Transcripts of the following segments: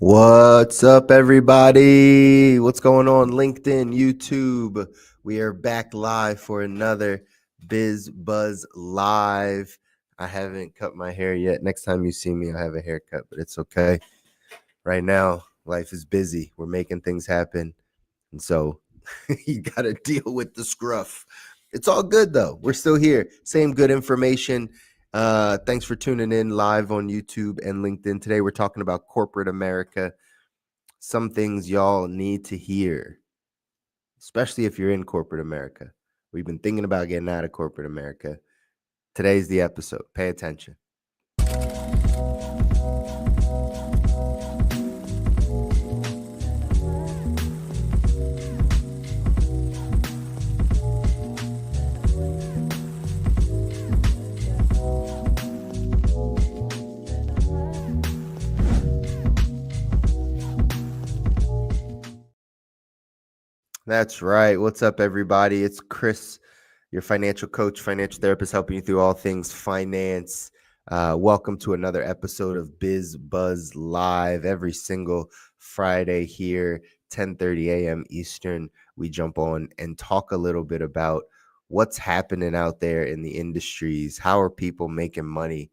What's up, everybody? What's going on, LinkedIn, YouTube? We are back live for another BizBuzz Live. I haven't cut my hair yet. Next time you see me, I'll have a haircut, but it's okay. Right now, life is busy. We're making things happen. And so you got to deal with the scruff. It's all good, though. We're still here. Same good information. Thanks for tuning in live on YouTube and LinkedIn. Today, we're talking about corporate America. Some things y'all need to hear, especially if you're in corporate America. We've been thinking about getting out of corporate America. Today's the episode. Pay attention. That's right. What's up, everybody? It's Chris, your financial coach, financial therapist, helping you through all things finance. Welcome to another episode of BizBuzz Live. Every single Friday here, 10:30 a.m. Eastern, we jump on and talk a little bit about what's happening out there in the industries. How are people making money?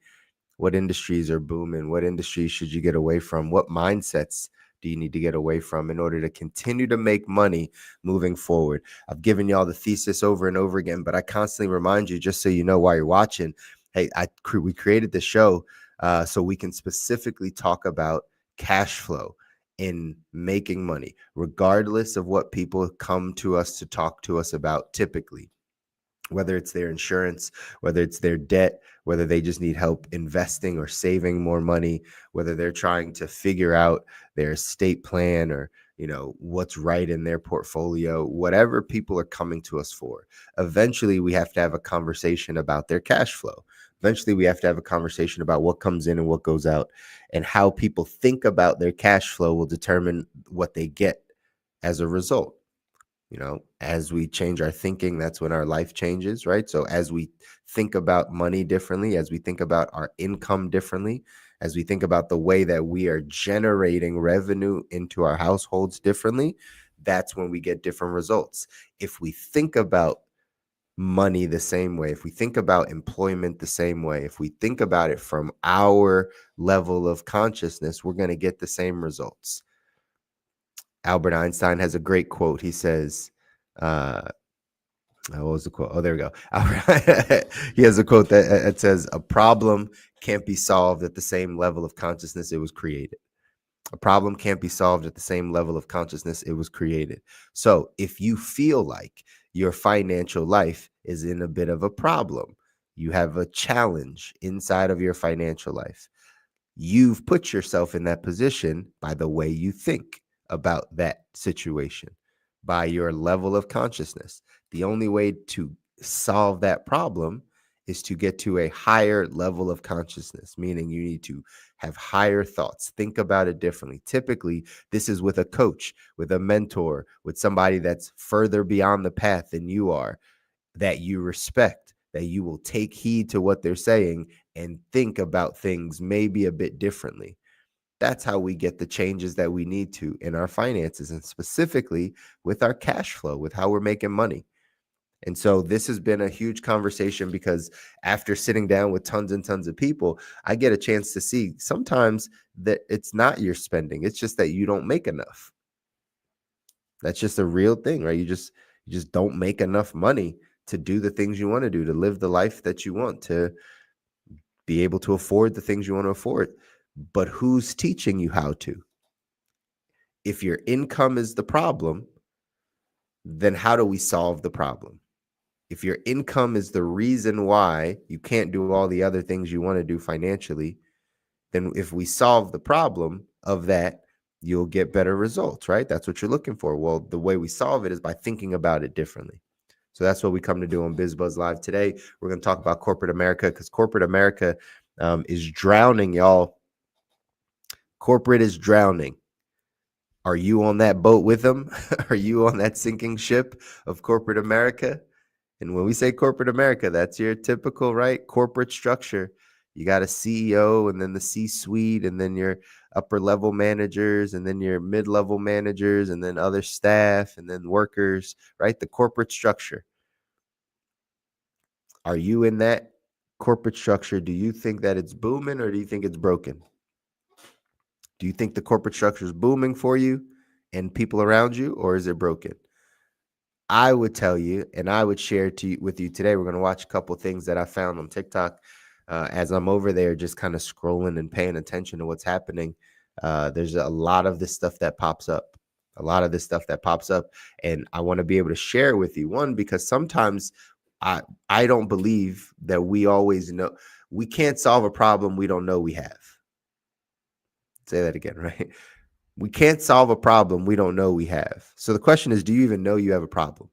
What industries are booming? What industries should you get away from? What mindsets do you need to get away from in order to continue to make money moving forward? I've given y'all the thesis over and over again, but I constantly remind you, just so you know while you're watching, hey, we created the show so we can specifically talk about cash flow in making money, regardless of what people come to us to talk to us about typically. Whether it's their insurance, whether it's their debt, whether they just need help investing or saving more money, whether they're trying to figure out their estate plan or, what's right in their portfolio, whatever people are coming to us for. Eventually, we have to have a conversation about their cash flow. Eventually, we have to have a conversation about what comes in and what goes out, and how people think about their cash flow will determine what they get as a result. As we change our thinking, that's when our life changes, right? So as we think about money differently, as we think about our income differently, as we think about the way that we are generating revenue into our households differently, that's when we get different results. If we think about money the same way, if we think about employment the same way, if we think about it from our level of consciousness, we're going to get the same results. Albert Einstein has a great quote. He says, what was the quote? Oh, there we go. He has a quote that says, a problem can't be solved at the same level of consciousness it was created. A problem can't be solved at the same level of consciousness it was created. So if you feel like your financial life is in a bit of a problem, you have a challenge inside of your financial life, you've put yourself in that position by the way you think about that situation, by your level of consciousness. The only way to solve that problem is to get to a higher level of consciousness, meaning you need to have higher thoughts, think about it differently. Typically, this is with a coach, with a mentor, with somebody that's further beyond the path than you are, that you respect, that you will take heed to what they're saying and think about things maybe a bit differently. That's how we get the changes that we need to in our finances, and specifically with our cash flow, with how we're making money. And so this has been a huge conversation because after sitting down with tons and tons of people, I get a chance to see sometimes that it's not your spending. It's just that you don't make enough. That's just a real thing, right? You just don't make enough money to do the things you want to do, to live the life that you want, to be able to afford the things you want to afford. But who's teaching you how to? If your income is the problem, then how do we solve the problem? If your income is the reason why you can't do all the other things you want to do financially, then if we solve the problem of that, you'll get better results, right? That's what you're looking for. Well, the way we solve it is by thinking about it differently. So that's what we come to do on BizBuzz Live today. We're going to talk about corporate America, because corporate America is drowning, y'all. Corporate is drowning. Are you on that boat with them? Are you on that sinking ship of corporate America? And when we say corporate America, that's your typical, right, corporate structure. You got a CEO, and then the C-suite, and then your upper level managers, and then your mid-level managers, and then other staff, and then workers, right? The corporate structure. Are you in that corporate structure? Do you think that it's booming, or do you think it's broken? Do you think the corporate structure is booming for you and people around you, or is it broken? I would tell you, and I would share with you today. We're going to watch a couple of things that I found on TikTok as I'm over there, just kind of scrolling and paying attention to what's happening. There's a lot of this stuff that pops up, and I want to be able to share with you. One, because sometimes I don't believe that we always know. We can't solve a problem we don't know we have. Say that again, right? We can't solve a problem we don't know we have. So the question is, do you even know you have a problem?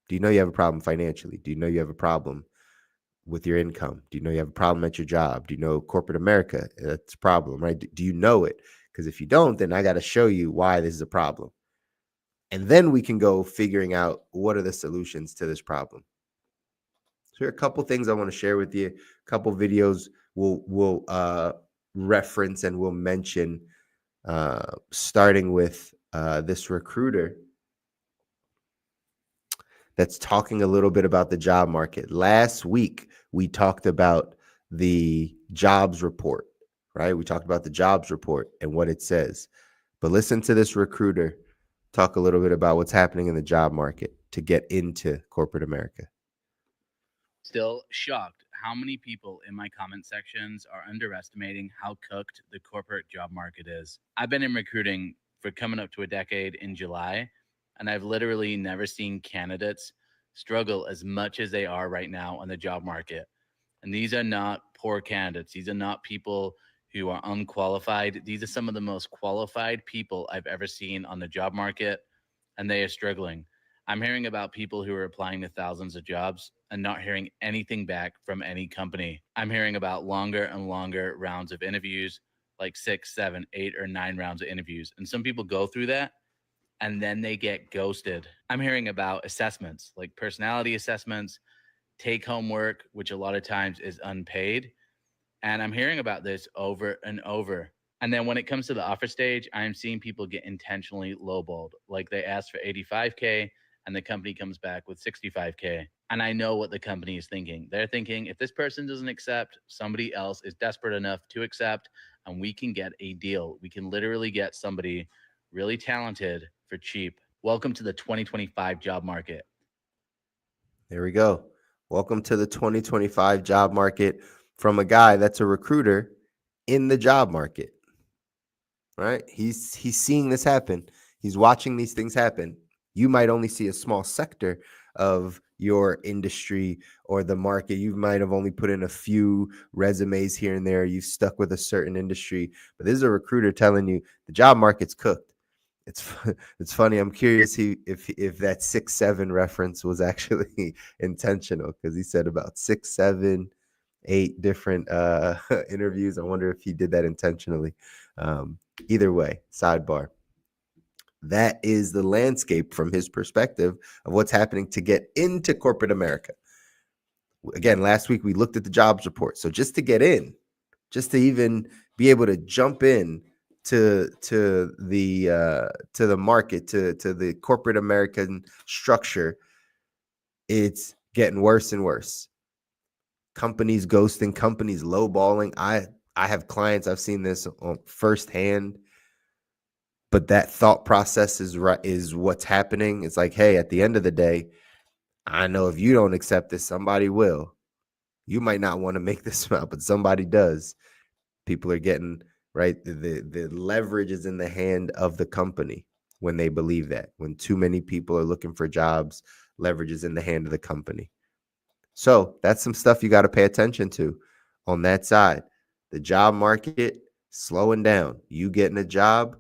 Do you know you have a problem financially? Do you know you have a problem with your income? Do you know you have a problem at your job? Do you know corporate America? It's a problem, right? Do you know it? Because if you don't, then I got to show you why this is a problem. And then we can go figuring out what are the solutions to this problem. So here are a couple things I want to share with you. A couple videos we'll reference and we'll mention, starting with this recruiter that's talking a little bit about the job market. Last week, we talked about the jobs report, right? We talked about the jobs report and what it says. But listen to this recruiter talk a little bit about what's happening in the job market to get into corporate America. Still shocked how many people in my comment sections are underestimating how cooked the corporate job market is. I've been in recruiting for coming up to a decade in July, and I've literally never seen candidates struggle as much as they are right now on the job market. And these are not poor candidates. These are not people who are unqualified. These are some of the most qualified people I've ever seen on the job market, and they are struggling. I'm hearing about people who are applying to thousands of jobs and not hearing anything back from any company. I'm hearing about longer and longer rounds of interviews, like 6, 7, 8, or 9 rounds of interviews. And some people go through that and then they get ghosted. I'm hearing about assessments, like personality assessments, take home work, which a lot of times is unpaid. And I'm hearing about this over and over. And then when it comes to the offer stage, I'm seeing people get intentionally lowballed. Like they ask for 85K and the company comes back with 65K. And I know what the company is thinking. They're thinking if this person doesn't accept, somebody else is desperate enough to accept, and we can get a deal. We can literally get somebody really talented for cheap. Welcome to the 2025 job market. There we go. Welcome to the 2025 job market from a guy that's a recruiter in the job market, right? He's seeing this happen. He's watching these things happen. You might only see a small sector of your industry or the market. You might have only put in a few resumes here and there. You've stuck with a certain industry, but this is a recruiter telling you the job market's cooked. It's funny. I'm curious if that 6-7 reference was actually intentional, because he said about 6, 7, 8 different interviews. I wonder if he did that intentionally. Either way, sidebar. That is the landscape from his perspective of what's happening to get into corporate America. Again, last week we looked at the jobs report. So just to get in, just to even be able to jump in to the market, to the corporate American structure, it's getting worse and worse. Companies ghosting, companies lowballing. I have clients, I've seen this on firsthand, but that thought process is what's happening. It's like, hey, at the end of the day, I know if you don't accept this, somebody will. You might not want to make this out, but somebody does. People are getting, right, the leverage is in the hand of the company when they believe that. When too many people are looking for jobs, leverage is in the hand of the company. So that's some stuff you got to pay attention to on that side. The job market slowing down. You getting a job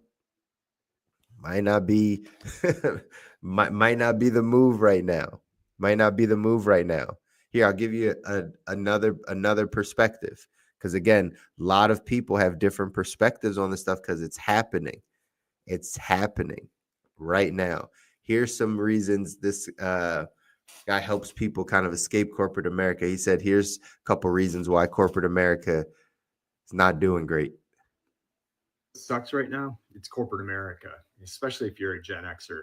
might not be might not be the move right now. Might not be the move right now. Here, I'll give you another perspective, because again, a lot of people have different perspectives on this stuff because it's happening. It's happening right now. Here's some reasons this Guy helps people kind of escape corporate America. He said, here's a couple reasons why corporate America is not doing great. Sucks right now, it's corporate America, especially if you're a Gen Xer.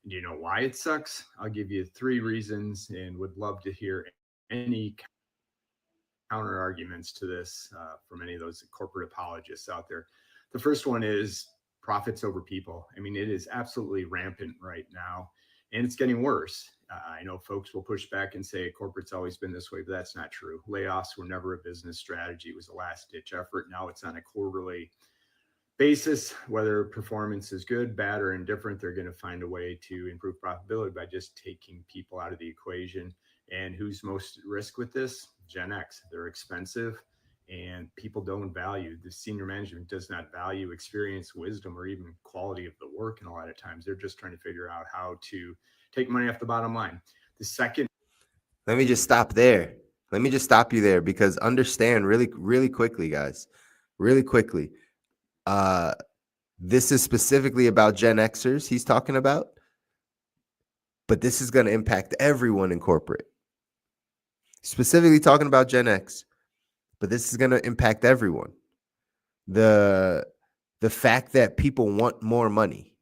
Do you know why it sucks? I'll give you three reasons and would love to hear any counter arguments to this from any of those corporate apologists out there. The first one is profits over people. I mean, it is absolutely rampant right now, and it's getting worse. I know folks will push back and say corporate's always been this way, but that's not true. Layoffs were never a business strategy, it was a last ditch effort. Now it's on a quarterly basis. Whether performance is good, bad, or indifferent, they're going to find a way to improve profitability by just taking people out of the equation. And who's most at risk with this? Gen X. They're expensive, and people don't value, the senior management does not value experience, wisdom, or even quality of the work. And a lot of times they're just trying to figure out how to take money off the bottom line. The second, Let me just stop there. Let me just stop you there, because understand really, really quickly, guys, really quickly. This is specifically about Gen Xers he's talking about, but this is going to impact everyone in corporate. Specifically talking about Gen X, but this is going to impact everyone. The fact that people want more money,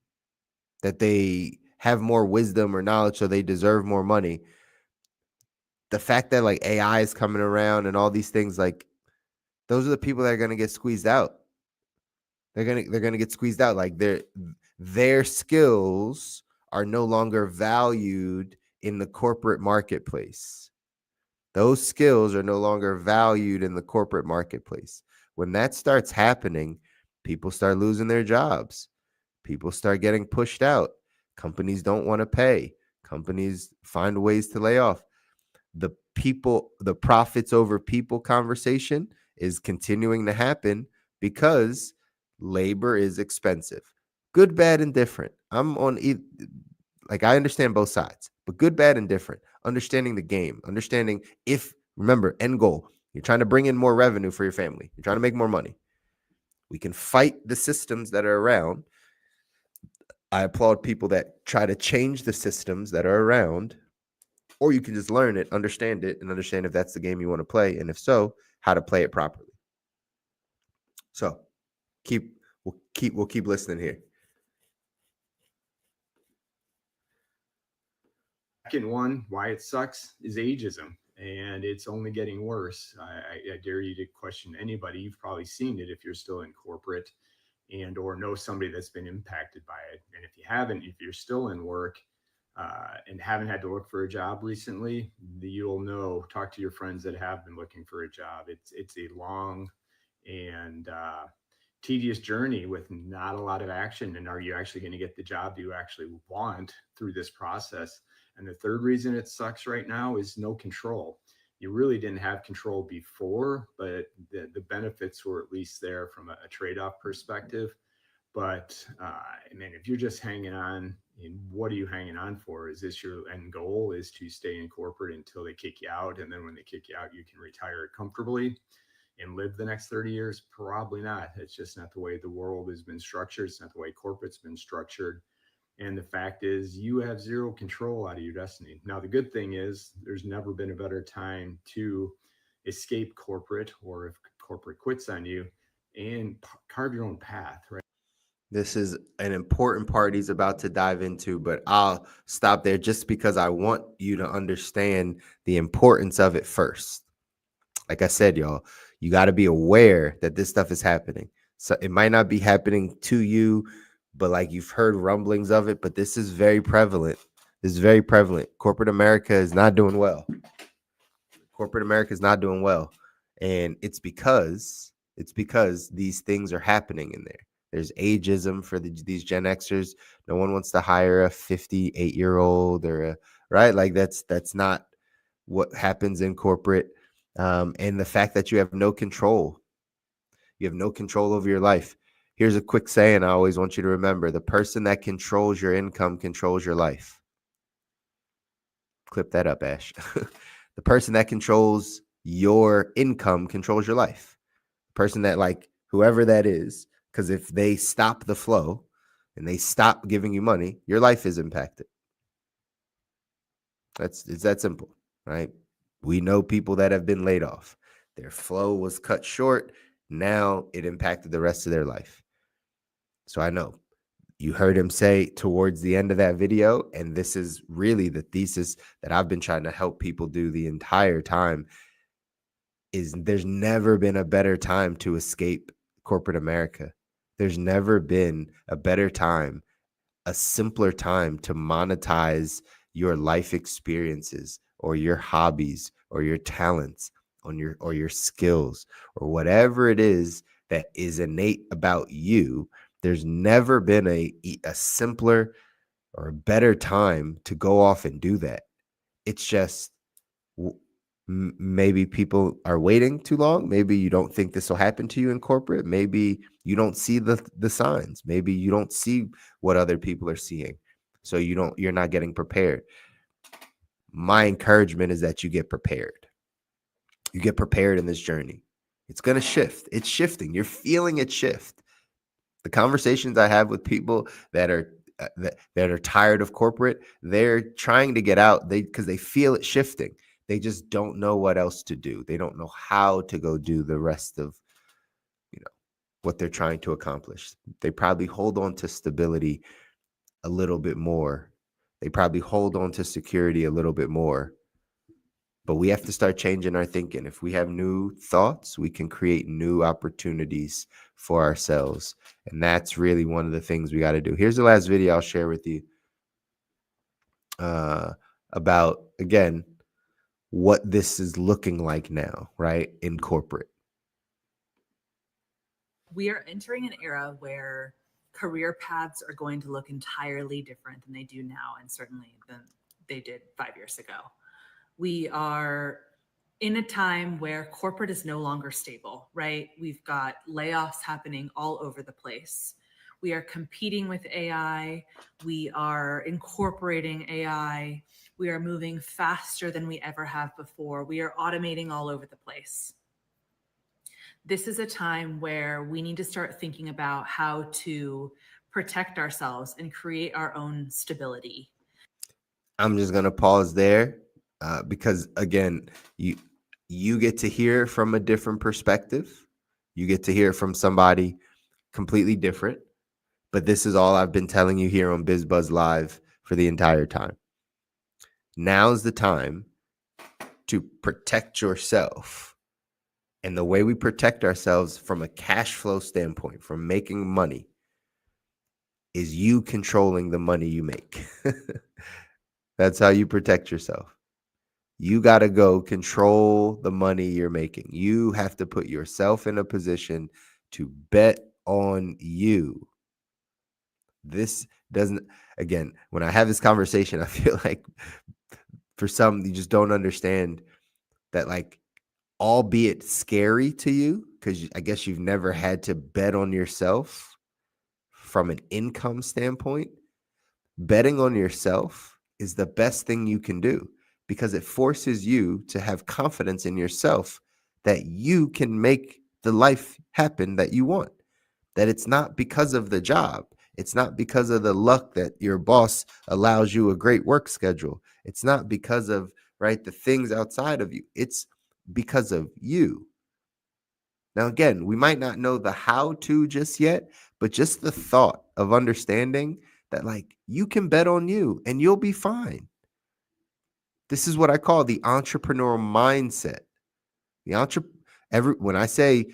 that they have more wisdom or knowledge, so they deserve more money. The fact that like AI is coming around and all these things, like those are the people that are going to get squeezed out. They're gonna get squeezed out. Like their skills are no longer valued in the corporate marketplace. Those skills are no longer valued in the corporate marketplace. When that starts happening, people start losing their jobs. People start getting pushed out. Companies don't want to pay. Companies find ways to lay off. The profits over people conversation is continuing to happen because labor is expensive. Good, bad, and different. I'm on like I understand both sides, but good, bad, and different. Understanding the game, understanding remember, end goal. You're trying to bring in more revenue for your family. You're trying to make more money. We can fight the systems that are around. I applaud people that try to change the systems that are around, or you can just learn it, understand it, and understand if that's the game you want to play, and if so, how to play it properly. So we'll keep listening here. second one, why it sucks, is ageism, and it's only getting worse. I dare you to question anybody. You've probably seen it if you're still in corporate and or know somebody that's been impacted by it. And if you haven't, if you're still in work and haven't had to look for a job recently, you'll know. Talk to your friends that have been looking for a job. It's a long and tedious journey with not a lot of action. And are you actually going to get the job you actually want through this process? And the third reason it sucks right now is no control. You really didn't have control before, but the benefits were at least there from a trade-off perspective. But I mean, if you're just hanging on, what are you hanging on for? Is this your end goal, is to stay in corporate until they kick you out? And then when they kick you out, you can retire comfortably and live the next 30 years? Probably not. It's just not the way the world has been structured. It's not the way corporate's been structured. And the fact is, you have zero control out of your destiny. Now, the good thing is, there's never been a better time to escape corporate, or if corporate quits on you, and carve your own path, right? This is an important part he's about to dive into, but I'll stop there just because I want you to understand the importance of it first. Like I said, y'all, you got to be aware that this stuff is happening. So it might not be happening to you, but like you've heard rumblings of it, but this is very prevalent. This is very prevalent. Corporate America is not doing well. Corporate America is not doing well. And it's because these things are happening in there. There's ageism for these Gen Xers. No one wants to hire a 58-year-old or right? Like that's not what happens in corporate. And the fact that you have no control. You have no control over your life. Here's a quick saying I always want you to remember. The person that controls your income controls your life. Clip that up, Ash. The person that controls your income controls your life. The person that, like, whoever that is, because if they stop the flow and they stop giving you money, your life is impacted. It's that simple, right? We know people that have been laid off. Their flow was cut short. Now it impacted the rest of their life. So I know you heard him say towards the end of that video, and this is really the thesis that I've been trying to help people do the entire time, is there's never been a better time to escape corporate America. There's never been a better time, a simpler time to monetize your life experiences or your hobbies or your talents or your skills or whatever it is that is innate about you. There's never been a simpler or a better time to go off and do that. It's just maybe people are waiting too long. Maybe you don't think this will happen to you in corporate. Maybe you don't see the signs. Maybe you don't see what other people are seeing. So you're not getting prepared. My encouragement is that you get prepared. You get prepared in this journey. It's going to shift. It's shifting. You're feeling it shift. The conversations I have with people that are that are tired of corporate, they're trying to get out because they feel it shifting. They just don't know what else to do. They don't know how to go do the rest of, what they're trying to accomplish. They probably hold on to stability a little bit more. They probably hold on to security a little bit more. But we have to start changing our thinking. If we have new thoughts, we can create new opportunities for ourselves. And that's really one of the things we got to do. Here's the last video I'll share with you about, again, what this is looking like now, right, in corporate. We are entering an era where career paths are going to look entirely different than they do now, and certainly than they did 5 years ago. We are in a time where corporate is no longer stable, right? We've got layoffs happening all over the place. We are competing with AI. We are incorporating AI. We are moving faster than we ever have before. We are automating all over the place. This is a time where we need to start thinking about how to protect ourselves and create our own stability. I'm just going to pause there because, again, you get to hear from a different perspective. You get to hear from somebody completely different. But this is all I've been telling you here on BizBuzz Live for the entire time. Now's the time to protect yourself. And the way we protect ourselves from a cash flow standpoint, from making money, is you controlling the money you make. That's how you protect yourself. You got to go control the money you're making. You have to put yourself in a position to bet on you. This doesn't, again, when I have this conversation, I feel like for some, you just don't understand that, like, albeit scary to you, because I guess you've never had to bet on yourself from an income standpoint. Betting on yourself is the best thing you can do because it forces you to have confidence in yourself that you can make the life happen that you want, that it's not because of the job. It's not because of the luck that your boss allows you a great work schedule. It's not because of, right, the things outside of you. It's because of you. Now, again, we might not know the how to just yet, but just the thought of understanding that, like, you can bet on you and you'll be fine. This is what I call the entrepreneurial mindset. When I say,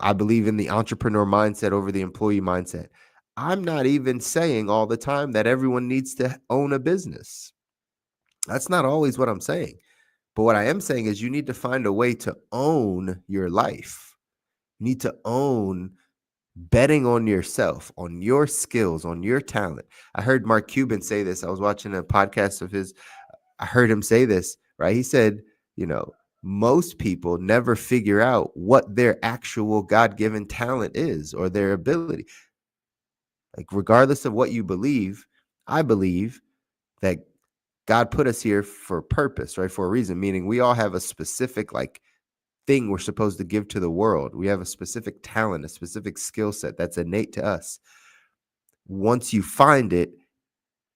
I believe in the entrepreneur mindset over the employee mindset, I'm not even saying all the time that everyone needs to own a business. That's not always what I'm saying. But what I am saying is you need to find a way to own your life. You need to own betting on yourself, on your skills, on your talent. I heard Mark Cuban say this. I was watching a podcast of his. I heard him say this, right? He said, most people never figure out what their actual God-given talent is or their ability. Like, regardless of what you believe, I believe that God put us here for a purpose, right? For a reason, meaning we all have a specific, like, thing we're supposed to give to the world. We have a specific talent, a specific skill set that's innate to us. Once you find it,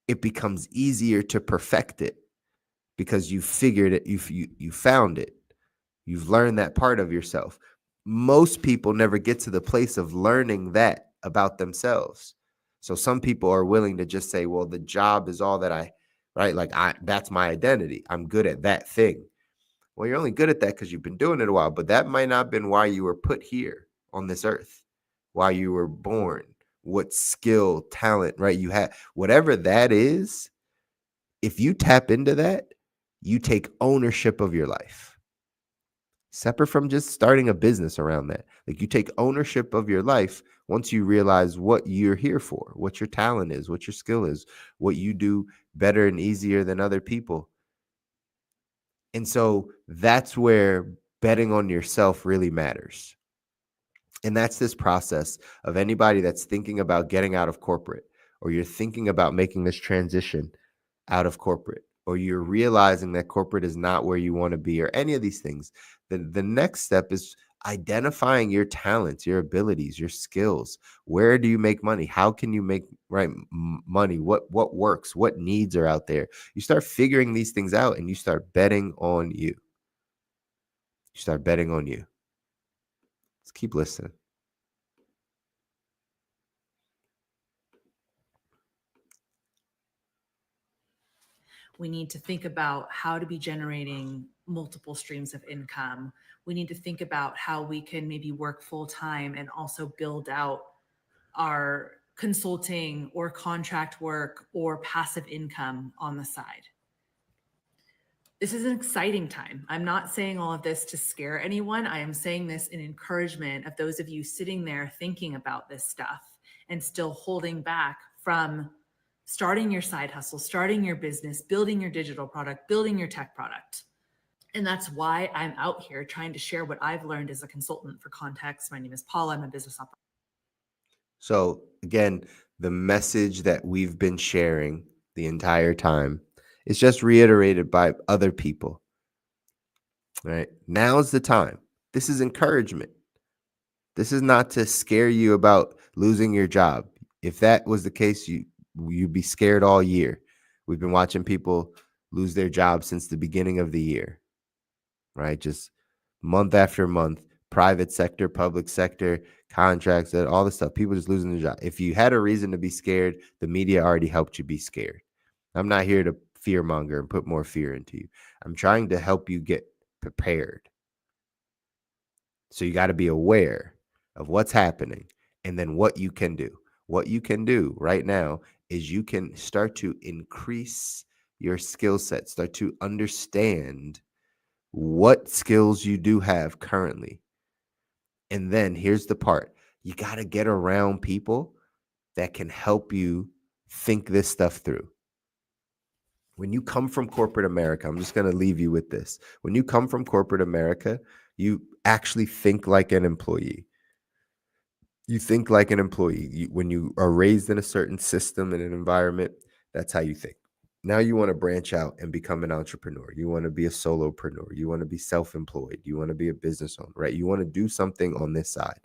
it becomes easier to perfect it. because you figured it, you found it. You've learned that part of yourself. Most people never get to the place of learning that about themselves. So some people are willing to just say, well, the job is all that right? Like that's my identity. I'm good at that thing. Well, you're only good at that because you've been doing it a while, but that might not have been why you were put here on this earth, why you were born, what skill, talent, right? You have whatever that is. If you tap into that, you take ownership of your life. Separate from just starting a business around that. Like you take ownership of your life once you realize what you're here for, what your talent is, what your skill is, what you do better and easier than other people. And so that's where betting on yourself really matters. And that's this process of anybody that's thinking about getting out of corporate, or you're thinking about making this transition out of corporate, or you're realizing that corporate is not where you want to be, or any of these things. The next step is identifying your talents, your abilities, your skills. Where do you make money? How can you make money? What works? What needs are out there? You start figuring these things out, and you start betting on you. You start betting on you. Let's keep listening. We need to think about how to be generating multiple streams of income. We need to think about how we can maybe work full time and also build out our consulting or contract work or passive income on the side. This is an exciting time. I'm not saying all of this to scare anyone. I am saying this in encouragement of those of you sitting there thinking about this stuff and still holding back from starting your side hustle, starting your business, building your digital product, building your tech product. And that's why I'm out here trying to share what I've learned as a consultant. For context, my name is Paula. I'm a business operator. So again, the message that we've been sharing the entire time is just reiterated by other people. Right? Now's the time. This is encouragement. This is not to scare you about losing your job. If that was the case, you'd be scared all year. We've been watching people lose their jobs since the beginning of the year, right? Just month after month, private sector, public sector, contracts, all this stuff, people just losing their job. If you had a reason to be scared, the media already helped you be scared. I'm not here to fear monger and put more fear into you. I'm trying to help you get prepared. So you got to be aware of what's happening and then what you can do. What you can do right now is you can start to increase your skill set, start to understand what skills you do have currently. And then here's the part. You got to get around people that can help you think this stuff through. When you come from corporate America, I'm just going to leave you with this. When you come from corporate America, you actually think like an employee. You think like an employee. When you are raised in a certain system and an environment, that's how you think. Now you want to branch out and become an entrepreneur. You want to be a solopreneur. You want to be self-employed. You want to be a business owner, right? You want to do something on this side.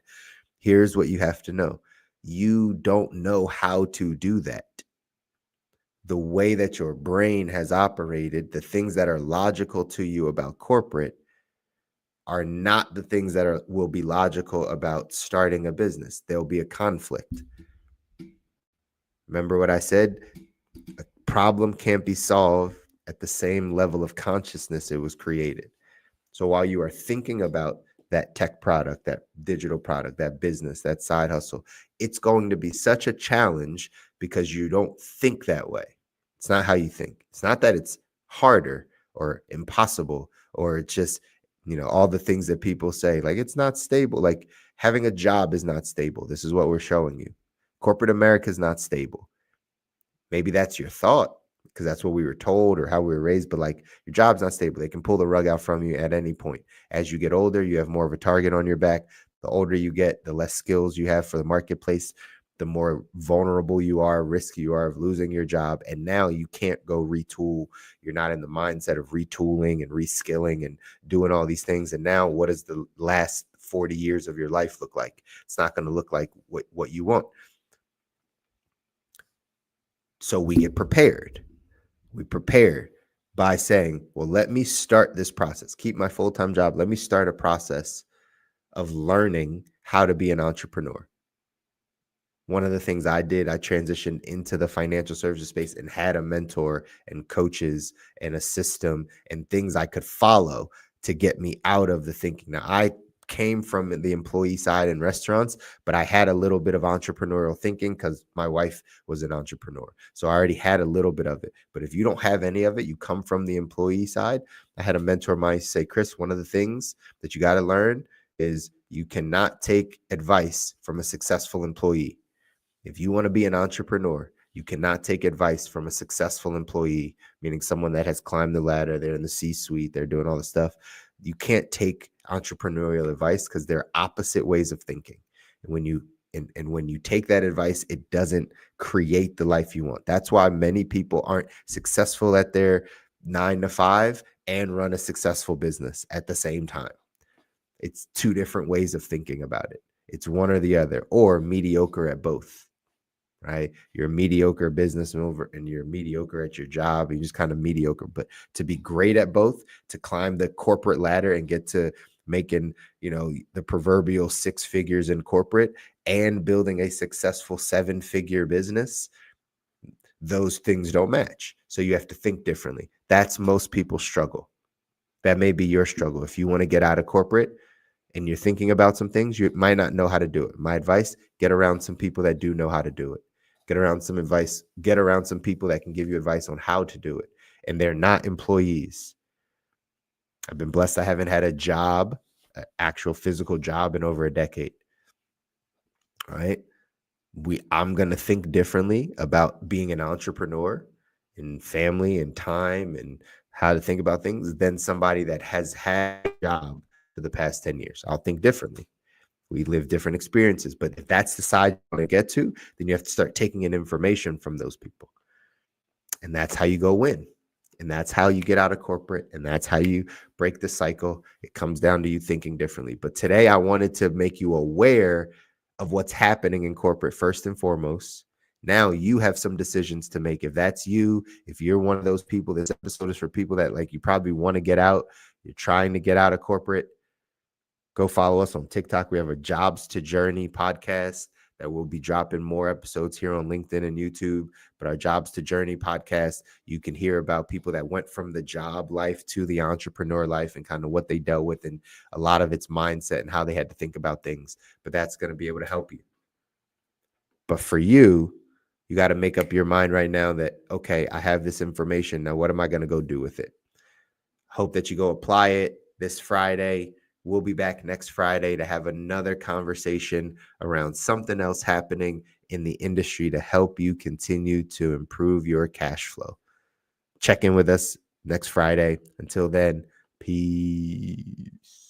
Here's what you have to know. You don't know how to do that. The way that your brain has operated, the things that are logical to you about corporate are not the things that will be logical about starting a business. There'll be a conflict. Remember what I said? A problem can't be solved at the same level of consciousness it was created. So while you are thinking about that tech product, that digital product, that business, that side hustle, it's going to be such a challenge because you don't think that way. It's not how you think. It's not that it's harder or impossible or it's just, all the things that people say, like it's not stable. Like having a job is not stable. This is what we're showing you. Corporate America is not stable. Maybe that's your thought because that's what we were told or how we were raised, but like your job's not stable. They can pull the rug out from you at any point. As you get older, you have more of a target on your back. The older you get, the less skills you have for the marketplace, the more vulnerable you are, risky you are of losing your job. And now you can't go retool. You're not in the mindset of retooling and reskilling and doing all these things. And now what does the last 40 years of your life look like? It's not going to look like what you want. So we get prepared. We prepare by saying, well, let me start this process, keep my full-time job. Let me start a process of learning how to be an entrepreneur. One of the things I did, I transitioned into the financial services space and had a mentor and coaches and a system and things I could follow to get me out of the thinking. Now, I came from the employee side in restaurants, but I had a little bit of entrepreneurial thinking because my wife was an entrepreneur. So I already had a little bit of it. But if you don't have any of it, you come from the employee side. I had a mentor of mine say, Chris, one of the things that you got to learn is you cannot take advice from a successful employee. If you want to be an entrepreneur, you cannot take advice from a successful employee, meaning someone that has climbed the ladder, they're in the C-suite, they're doing all the stuff. You can't take entrepreneurial advice because they're opposite ways of thinking. And when you take that advice, it doesn't create the life you want. That's why many people aren't successful at their 9 to 5 and run a successful business at the same time. It's two different ways of thinking about it. It's one or the other, or mediocre at both. Right? You're a mediocre business mover and you're mediocre at your job. You're just kind of mediocre. But to be great at both, to climb the corporate ladder and get to making, the proverbial 6 figures in corporate and building a successful 7-figure business, those things don't match. So you have to think differently. That's most people's struggle. That may be your struggle. If you want to get out of corporate and you're thinking about some things, you might not know how to do it. My advice, get around some people that do know how to do it. Get around some advice, get around some people that can give you advice on how to do it. And they're not employees. I've been blessed. I haven't had a job, an actual physical job in over a decade. All right. I'm going to think differently about being an entrepreneur and family and time and how to think about things than somebody that has had a job for the past 10 years. I'll think differently. We live different experiences, but if that's the side you want to get to, then you have to start taking in information from those people. And that's how you go win. And that's how you get out of corporate. And that's how you break the cycle. It comes down to you thinking differently. But today I wanted to make you aware of what's happening in corporate first and foremost. Now you have some decisions to make. If that's you, if you're one of those people, this episode is for people that you probably want to get out. You're trying to get out of corporate. Go follow us on TikTok. We have a Jobs to Journey podcast that will be dropping more episodes here on LinkedIn and YouTube. But our Jobs to Journey podcast, you can hear about people that went from the job life to the entrepreneur life and kind of what they dealt with and a lot of its mindset and how they had to think about things. But that's going to be able to help you. But for you, you got to make up your mind right now that, okay, I have this information. Now, what am I going to go do with it? Hope that you go apply it this Friday. We'll be back next Friday to have another conversation around something else happening in the industry to help you continue to improve your cash flow. Check in with us next Friday. Until then, peace.